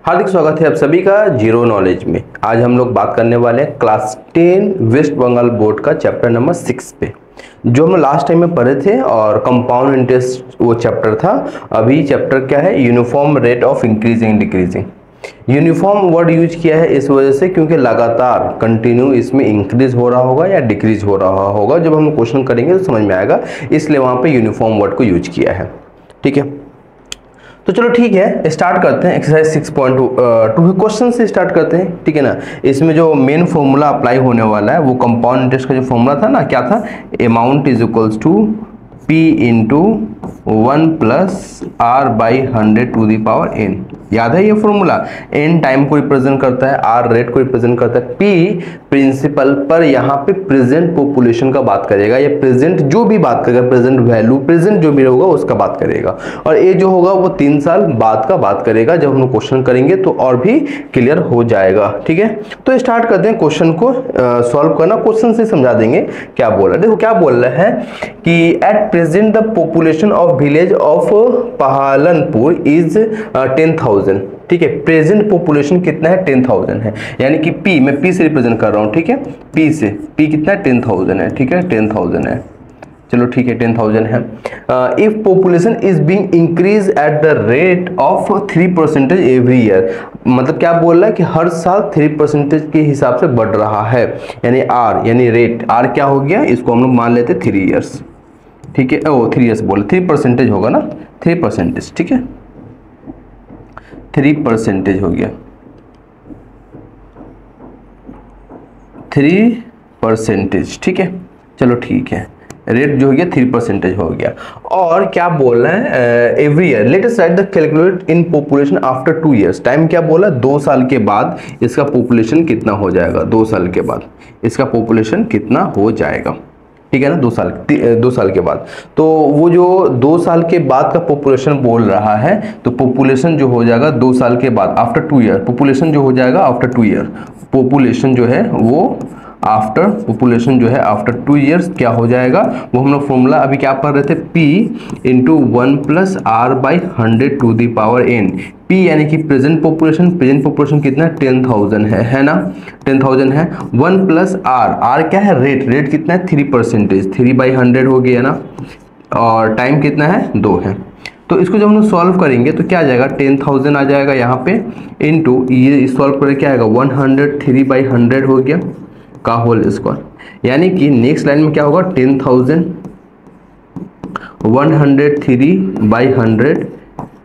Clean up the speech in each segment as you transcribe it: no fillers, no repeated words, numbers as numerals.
हार्दिक स्वागत है आप सभी का जीरो नॉलेज में। आज हम लोग बात करने वाले हैं क्लास 10 वेस्ट बंगाल बोर्ड का चैप्टर नंबर 6 पे, जो हम लास्ट टाइम में पढ़े थे और कंपाउंड इंटरेस्ट वो चैप्टर था। अभी चैप्टर क्या है? Uniform rate of increasing decreasing. Uniform word use किया है इस वजह से क्योंकि लगातार कंटिन्यू इसमें इंक्रीज हो रहा होगा या डिक्रीज हो रहा होगा। जब हम क्वेश्चन करेंगे तो समझ में आएगा, इसलिए वहां पे यूनिफॉर्म वर्ड को यूज किया है। ठीक है, तो चलो ठीक है, स्टार्ट करते हैं। एक्सरसाइज 6.2 क्वेश्चन से स्टार्ट करते हैं। ठीक है ना। इसमें जो मेन फॉर्मूला अप्लाई होने वाला है वो कंपाउंड इंटरेस्ट का जो फॉर्मूला था ना, क्या था? Amount is equals to P into 1 plus R by 100 to the power n। याद है ये फॉर्मूला? n टाइम को रिप्रेजेंट करता है, R रेट को रिप्रेजेंट करता है, P प्रिंसिपल पर यहाँ पे प्रेजेंट पॉपुलेशन का बात करेगा, या प्रेजेंट जो भी बात करेगा, प्रेजेंट वैल्यू, प्रेजेंट जो भी होगा उसका बात करेगा। और ए जो होगा वो 3 साल बाद का बात करेगा। जब हम क्वेश्चन करेंगे तो और भी क्लियर हो जाएगा। ठीक है, तो स्टार्ट करते हैं क्वेश्चन को सॉल्व करना। क्वेश्चन से समझा देंगे क्या बोल रहा है। देखो क्या बोल रहा है कि at present the population of village of Pahalanpur is 10,000। ठीक है, प्रेजेंट पॉपुलेशन कितना है? 10,000 है। यानी कि P, मैं P से रिप्रेजेंट कर रहा हूँ। ठीक है, P से P कितना है? 10,000 है। ठीक है, 10,000 है। चलो ठीक है, 10,000 है। If population is being increase at the rate of 3% every year. मतलब क्या बोल रहा है कि हर साल 3% के हिसाब से बढ़ रहा है। यानी R यानी रेट, R क्या हो गया? इसको हम लोग मान लेते 3 ईयर्स। ठीक है, ओ 3 ईयर्स बोले, 3% होगा ना, 3%। ठीक है, 3% हो गया, 3%। ठीक है, चलो ठीक है, रेट जो हो गया 3% हो गया। और क्या बोल रहे हैं? Every year late us right the calculate in population after 2 years. Time क्या बोला? 2 साल के बाद इसका पॉपुलेशन कितना हो जाएगा? 2 साल के बाद इसका पॉपुलेशन कितना हो जाएगा? ठीक है ना, 2 साल के बाद। तो वो जो 2 साल के बाद का पॉपुलेशन बोल रहा है, तो पॉपुलेशन जो हो जाएगा 2 साल के बाद, आफ्टर 2 ईयर, पॉपुलेशन जो हो जाएगा आफ्टर 2 ईयर, पॉपुलेशन जो है वो आफ्टर, पॉपुलेशन जो है आफ्टर 2 ईयर्स क्या हो जाएगा? वो हम लोग फॉर्मूला अभी क्या पढ़ रहे थे? P into 1 plus R by 100 to the power n। P यानी कि प्रेजेंट पॉपुलेशन, प्रेजेंट पॉपुलेशन कितना? 10,000 है ना, 10,000 है। 1 प्लस R, R क्या है? रेट, रेट कितना है? 3%, 3 बाई 100 हो गया ना। और टाइम कितना है? 2 है। तो इसको जब हम लोग सॉल्व करेंगे तो क्या आ जाएगा? 10,000 आ जाएगा यहाँ पे, इंटू ये सॉल्व करके क्या आएगा? 103 बाई 100 हो गया का होल स्क्वायर। यानी कि नेक्स्ट लाइन में क्या होगा? 10,000 103 बाई 100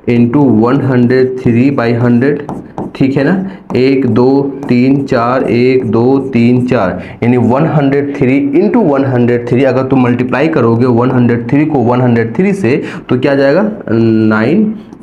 इंटू 103 बाई 100। ठीक है ना, 1 2 3 4, 1 2 3 4, यानी 103 इंटू 103। अगर तुम मल्टीप्लाई करोगे 103 को 103 से तो क्या जाएगा?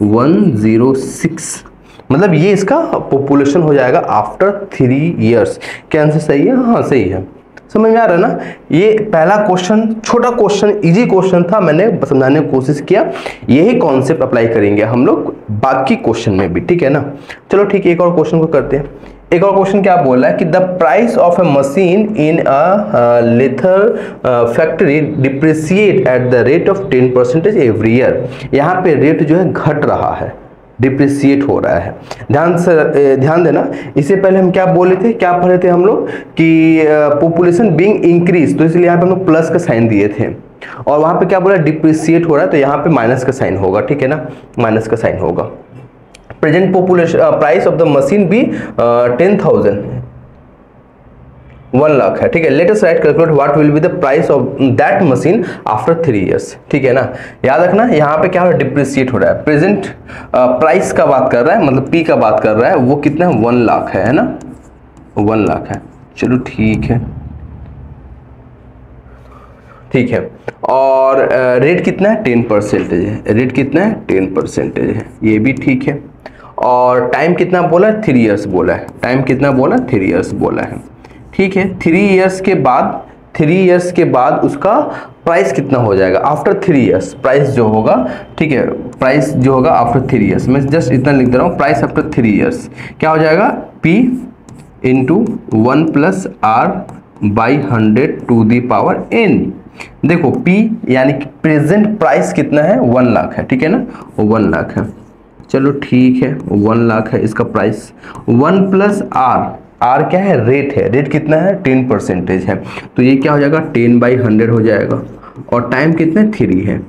9106। मतलब ये इसका पॉपुलेशन हो जाएगा आफ्टर 3 ईयर्स। क्या आंसर सही है? हाँ सही है। समझ में आ रहा है ना? ये पहला क्वेश्चन छोटा क्वेश्चन, इजी क्वेश्चन था, मैंने समझाने की कोशिश किया। यही कॉन्सेप्ट अप्लाई करेंगे हम लोग बाकी क्वेश्चन में भी। ठीक है ना। चलो ठीक है, एक और क्वेश्चन को करते हैं। एक और क्वेश्चन क्या बोल रहा है कि the price of A machine in a लेथर factory depreciate at the rate of 10% every year. यहाँ पे रेट जो है घट रहा है, डिप्रिसिएट हो रहा है। ध्यान देना, इससे पहले हम क्या बोले थे, क्या पढ़े थे हम लोग कि पॉपुलेशन बीइंग इंक्रीज, तो इसलिए यहाँ पे हम लोग प्लस का साइन दिए थे। और वहां पे क्या बोला? डिप्रिसिएट हो रहा है, तो यहाँ पे माइनस का साइन होगा। ठीक है ना, माइनस का साइन होगा। Present population price of the machine भी 10,000, 1 लाख है। ठीक है, let us right calculate what will be the price of that machine after 3 years. ठीक है ना, याद रखना यहाँ पे क्या हो रहा है? डिप्रिसिएट हो रहा है। प्रेजेंट प्राइस का बात कर रहा है, मतलब P का बात कर रहा है, वो कितना है? 1 लाख है ना, 1 लाख है। चलो ठीक है, ठीक है। और रेट कितना है? 10% है। रेट कितना है? 10% है। ये भी ठीक है। और टाइम कितना बोला है? 3 ईयर्स बोला है। टाइम कितना बोला? 3 ईयर्स बोला है। ठीक है, 3 ईयर्स के बाद, 3 ईयर्स के बाद उसका प्राइस कितना हो जाएगा? आफ्टर 3 ईयर्स प्राइस जो होगा। ठीक है, प्राइस जो होगा आफ्टर 3 ईयर्स, मैं जस्ट इतना लिख दे रहा हूँ, प्राइस आफ्टर 3 ईयर्स क्या हो जाएगा? P into 1 plus R by 100 to the power n। देखो P यानी कि प्रेजेंट प्राइस कितना है? 1 लाख है। ठीक है ना, 1 लाख है। चलो ठीक है, 1 लाख है इसका प्राइस। 1 प्लस आर क्या है, रेट है। रेट कितना है, 10% है, तो ये क्या हो जाएगा, 10/100 हो जाएगा। और टाइम कितना, 3 है।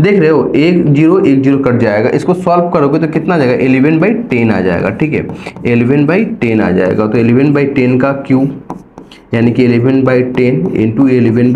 देख रहे हो, 1 0 1 0 कट जाएगा। इसको सॉल्व करोगे तो कितना आ जाएगा, 11/10 आ जाएगा। ठीक है, 11/10 आ जाएगा। तो 11/10 का क्यूब यानी कि 11/10 इंटू 11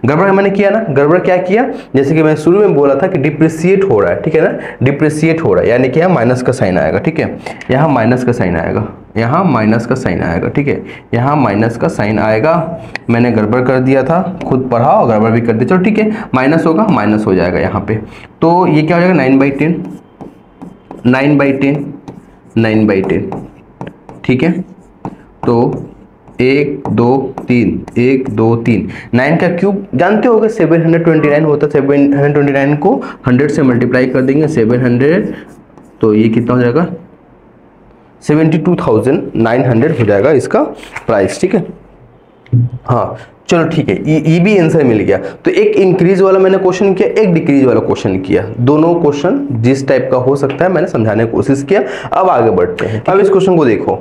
गड़बड़ मैंने किया ना। गड़बड़ क्या किया, जैसे कि मैं शुरू में बोला था कि डिप्रिसिएट हो रहा है। ठीक है ना, डिप्रिसिएट हो रहा है यानी कि यहाँ माइनस का साइन आएगा। ठीक है, यहाँ माइनस का साइन आएगा, यहाँ माइनस का साइन आएगा। ठीक है, यहाँ माइनस का साइन आएगा। मैंने गड़बड़ कर दिया था, खुद पढ़ा और गड़बड़ भी कर दिया। चलो ठीक है, माइनस होगा, माइनस हो जाएगा यहाँ पे। तो ये क्या हो जाएगा, 9/10 9/10 9/10। ठीक है, तो 1 2 3 1 2 3 9 का क्यूब जानते होगे 729 होता है। 729 को 100 से मल्टीप्लाई कर देंगे, 700, तो ये कितना हो जाएगा, 72,900 हो जाएगा इसका प्राइस। ठीक है, हाँ चलो ठीक है, ये भी आंसर मिल गया। तो एक इंक्रीज वाला मैंने क्वेश्चन किया, एक डिक्रीज वाला क्वेश्चन किया। दोनों क्वेश्चन जिस टाइप का हो सकता है मैंने समझाने की कोशिश किया। अब आगे बढ़ते हैं। अब इस क्वेश्चन को देखो,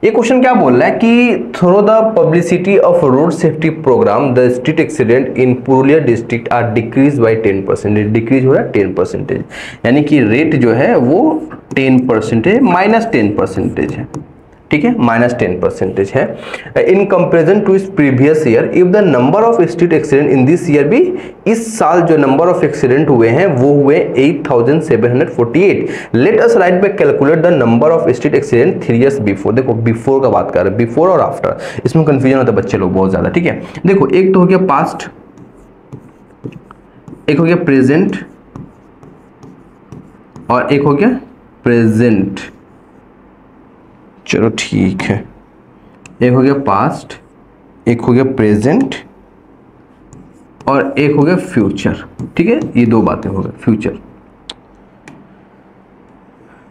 ये क्वेश्चन क्या बोल रहा है कि through the publicity of road safety programme the street accident in Purulia district are decrease by 10%। Decrease हो रहा है 10%, यानी कि रेट जो है वो 10% -10% है। ठीक है, -10% है इन कंपेरिजन टू इस previous year. If the number of street accident in this year भी, इस साल जो नंबर ऑफ एक्सीडेंट हुए हैं वो हुए 8,748। Let us write by calculate the number of street accident 3 years before. देखो बिफोर का बात कर रहे हैं, बिफोर और आफ्टर, इसमें कंफ्यूजन होता है बच्चे लोग बहुत ज्यादा। ठीक है, देखो एक तो हो गया पास्ट, एक हो गया प्रेजेंट और एक हो गया प्रेजेंट। चलो ठीक है, एक हो गया पास्ट, एक हो गया प्रेजेंट और एक हो गया फ्यूचर। ठीक है, ये 2 बातें हो गई, फ्यूचर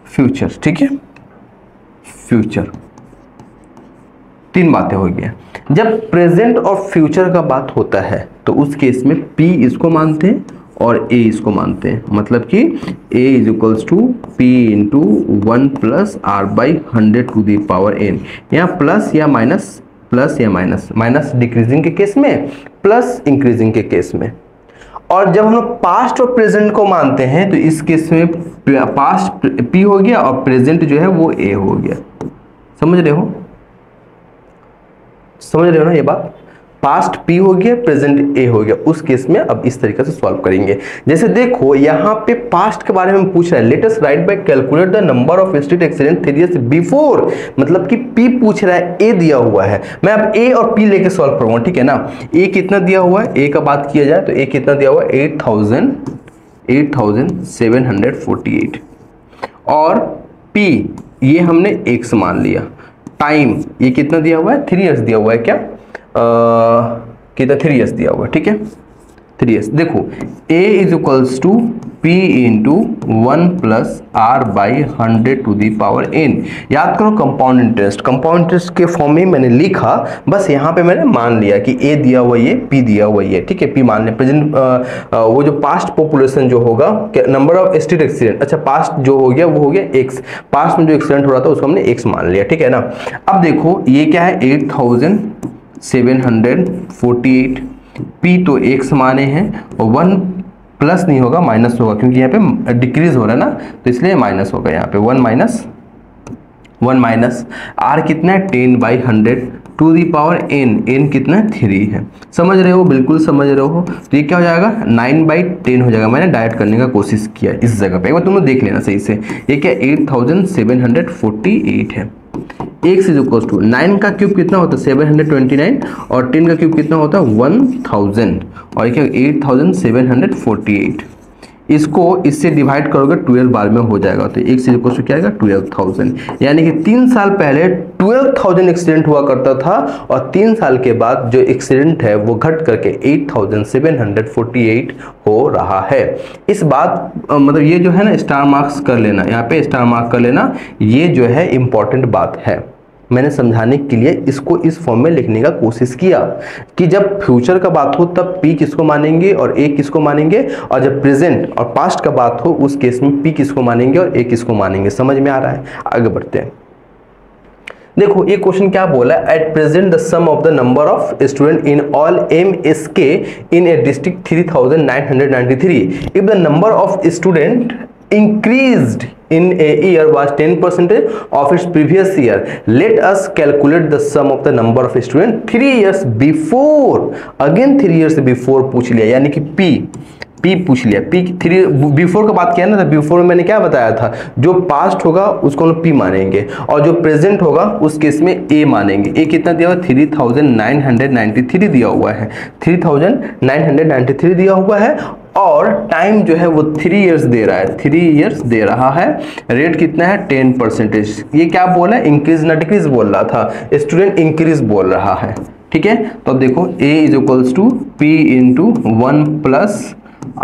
फ्यूचर। ठीक है, फ्यूचर 3 बातें हो गई। जब प्रेजेंट और फ्यूचर का बात होता है तो उस केस में P इसको मानते हैं और A इसको मानते हैं। मतलब कि A is equals to P into 1 plus R/100 to the power n। यहाँ प्लस या माइनस, प्लस या माइनस, माइनस डिक्रीजिंग के केस में, प्लस इंक्रीजिंग के केस में। और जब हम लोग पास्ट और प्रेजेंट को मानते हैं तो इस केस में पास्ट P हो गया और प्रेजेंट जो है वो A हो गया। समझ रहे हो, समझ रहे हो ना ये बात। पास्ट P हो गया, प्रेजेंट A हो गया। उस केस में अब इस तरीके से सॉल्व करेंगे। जैसे देखो यहाँ पे पास्ट के बारे में पूछ रहा है, let us write by calculate the number of street accident 3 years before. मतलब कि P पूछ रहा है, A दिया हुआ है। मैं अब A और P लेके सॉल्व करूंगा। ठीक है ना, A कितना दिया हुआ है, A का बात किया जाए तो A कितना दिया हुआ है, 8,748 और P ये हमने x मान लिया। टाइम ये कितना दिया हुआ है, 3 years दिया हुआ है। क्या कितना, 3 years दिया हुआ है। ठीक है, 3 years। देखो A is equals to P into 1 plus R/100 to the power n। याद करो कंपाउंड इंटरेस्ट, कंपाउंड इंटरेस्ट के फॉर्म में मैंने लिखा, बस यहाँ पे मैंने मान लिया कि A दिया हुआ ये, P दिया हुआ ये। ठीक है, P मान लिया। प्रेजेंट वो जो पास्ट पॉपुलेशन जो होगा, नंबर ऑफ स्ट्रीट एक्सीडेंट, अच्छा पास्ट जो हो गया वो हो गया x। पास्ट में जो एक्सीडेंट हो रहा था उसको हमने x मान लिया। ठीक है ना। अब देखो ये क्या है, 8,748, P तो x माने हैं और 1 प्लस नहीं होगा, माइनस होगा, क्योंकि यहाँ पे डिक्रीज हो रहा है ना, तो इसलिए माइनस होगा। यहाँ पे 1 माइनस R कितना है, 10/100 to the power n। n कितना है, 3 है। समझ रहे हो, बिल्कुल समझ रहे हो। तो ये क्या हो जाएगा, 9/10 हो जाएगा। मैंने डायरेक्ट करने का कोशिश किया इस जगह पे, एक बार तुम लोग देख लेना सही से। ये क्या 8,748 है। x इज इक्वल टू 9 का क्यूब कितना होता है, 729 और 10 का क्यूब कितना होता है, 1000 और ये क्या 8,748। इसको इससे डिवाइड करोगे 12 बार में हो जाएगा। तो x इज इक्वल टू क्या आएगा, 12,000। यानी कि 3 साल पहले 12,000 एक्सीडेंट हुआ करता था और 3 साल के बाद जो एक्सीडेंट है वो घट करके 8,748 हो रहा है। इस बात मतलब ये जो है ना, स्टार मार्क्स कर लेना, यहाँ पे स्टार मार्क कर लेना, ये जो है इंपॉर्टेंट बात है। मैंने समझाने के लिए इसको इस फॉर्म में लिखने का कोशिश किया कि जब फ्यूचर का बात हो तब पी किसको मानेंगे और ए किसको मानेंगे, और जब प्रेजेंट और पास्ट का बात हो उस केस में पी किसको मानेंगे और ए किसको मानेंगे। समझ में आ रहा है? आगे बढ़ते हैं। देखो ये क्वेश्चन क्या बोला है, at present the sum of the number of student in all MSK in a district 3993 if the number of student increased in a year was 10% of its previous year. Let us calculate the sum of the number of students 3 years before. Again 3 years before पूछ लिया, यानी कि P पूछ लिया। P 3 before का बात किया ना, तो बिफोर में मैंने क्या बताया था, जो पास्ट होगा उसको हम P मानेंगे और जो प्रेजेंट होगा उस केस में A मानेंगे। A कितना दिया हुआ, 3993 दिया हुआ है, 3993 दिया हुआ है और टाइम जो है वो 3 इयर्स दे रहा है, 3 इयर्स दे रहा है। रेट कितना है, 10%। ये क्या बोला है, इंक्रीज ना डिक्रीज बोल रहा था, स्टूडेंट इंक्रीज बोल रहा है। ठीक है, तो अब देखो A is equals to P into 1 plus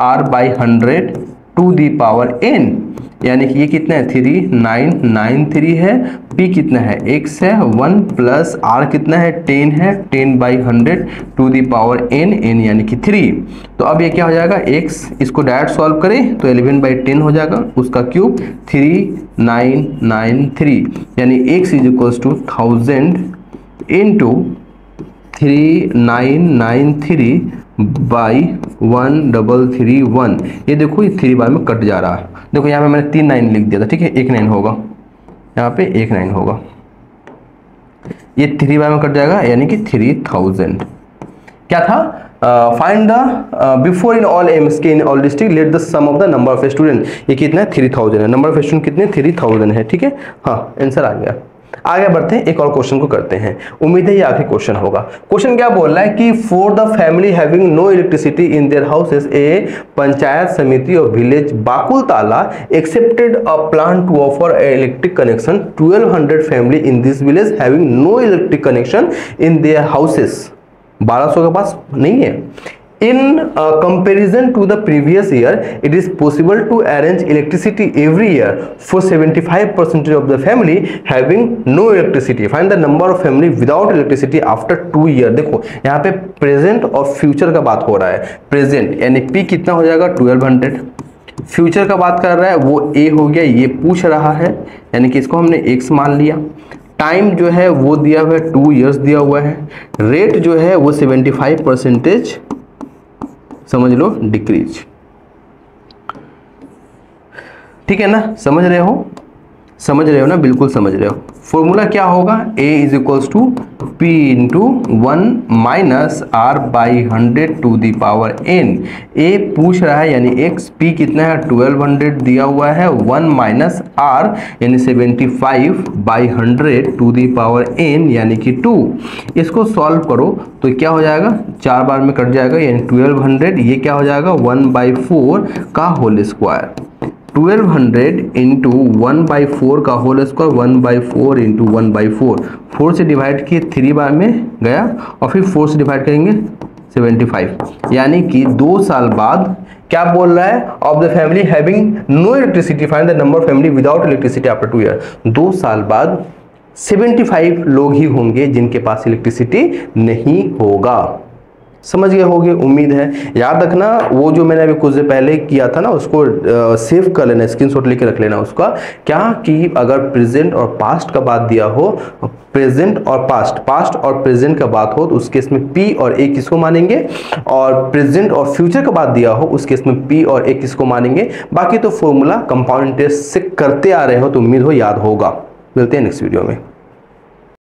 R by 100 to the power n, यानी कि ये कितना है 3993 है, P कितना है x है 1 प्लस R कितना है 10 है, 10 by 100 to the power n यानी कि 3। तो अब ये क्या हो जाएगा x, इसको डायरेक्ट सॉल्व करें तो 11 बाई 10 हो जाएगा, उसका क्यूब 3993, यानी x is equals to 1000 into 3993 by 1331। ये देखो ये 3 बार में कट जा रहा है, देखो यहाँ पे मैंने 3 9 लिख दिया था। ठीक है, 1 9 होगा, यहाँ पे 1 9 होगा, ये 3 बार में कट जाएगा यानी कि 3000। क्या था, find the before in all MSK in all district let the sum of the number of student. ये कितना है 3000 है, नंबर ऑफ स्टूडेंट कितने 3000 है। ठीक है, हाँ आंसर आ गया। आगे बढ़ते हैं, एक और क्वेश्चन को करते हैं, उम्मीद है ये आखिरी क्वेश्चन होगा। क्वेश्चन क्या बोल रहा है कि for the family having no electricity in their houses a panchayat samiti of village Bakultala accepted a plan to offer electric connection 1200 family in this village having no electric connection in their houses. 1200 के पास नहीं है। In comparison to the previous year, it is possible to arrange electricity every year for 75% of the family having no electricity. Find the number of family without electricity after 2 years. देखो यहाँ पे present और future का बात हो रहा है। Present यानी P कितना हो जाएगा 1200, फ्यूचर का बात कर रहा है वो A हो गया, ये पूछ रहा है यानी कि इसको हमने X मान लिया। टाइम जो है वो दिया हुआ है 2 इयर्स दिया हुआ है। रेट जो है वो 75% समझ लो डिक्रीज। ठीक है ना, समझ रहे हो, समझ रहे हो ना, बिल्कुल समझ रहे हो। फॉर्मूला क्या होगा, A is equals to P into 1 minus R by 100 to the power n। A पूछ रहा है यानी x, P कितना है 1200 दिया हुआ है, 1 माइनस R यानी 75 by 100 to the power n यानी कि 2। इसको सॉल्व करो तो क्या हो जाएगा, 4 बार में कट जाएगा यानी 1200, ये क्या हो जाएगा 1/4 का होल स्क्वायर। 1200 इंटू 1/4 का होल स्क्वायर, 1/4 इंटू 1/4, 4 से डिवाइड किए 3 बार में गया और फिर 4 से डिवाइड करेंगे 75, यानी कि 2 साल बाद क्या बोल रहा है, of the family having no electricity find the number of family without electricity after 2 year. 2 साल बाद 75 लोग ही होंगे जिनके पास इलेक्ट्रिसिटी नहीं होगा। समझ गए होंगे, उम्मीद है। याद रखना वो जो मैंने अभी कुछ देर पहले किया था ना, उसको सेव कर लेना, स्क्रीनशॉट लेके रख लेना उसका। क्या कि अगर प्रेजेंट और पास्ट का बात दिया हो, प्रेजेंट और पास्ट और प्रेजेंट का बात हो तो उस केस में P और A किसको मानेंगे, और प्रेजेंट और फ्यूचर का बात दिया हो उस केस में P और A किसको मानेंगे। बाकी तो फॉर्मूला कंपाउंड इंटरेस्ट से करते आ रहे हो तो उम्मीद हो याद होगा। मिलते हैं नेक्स्ट वीडियो में।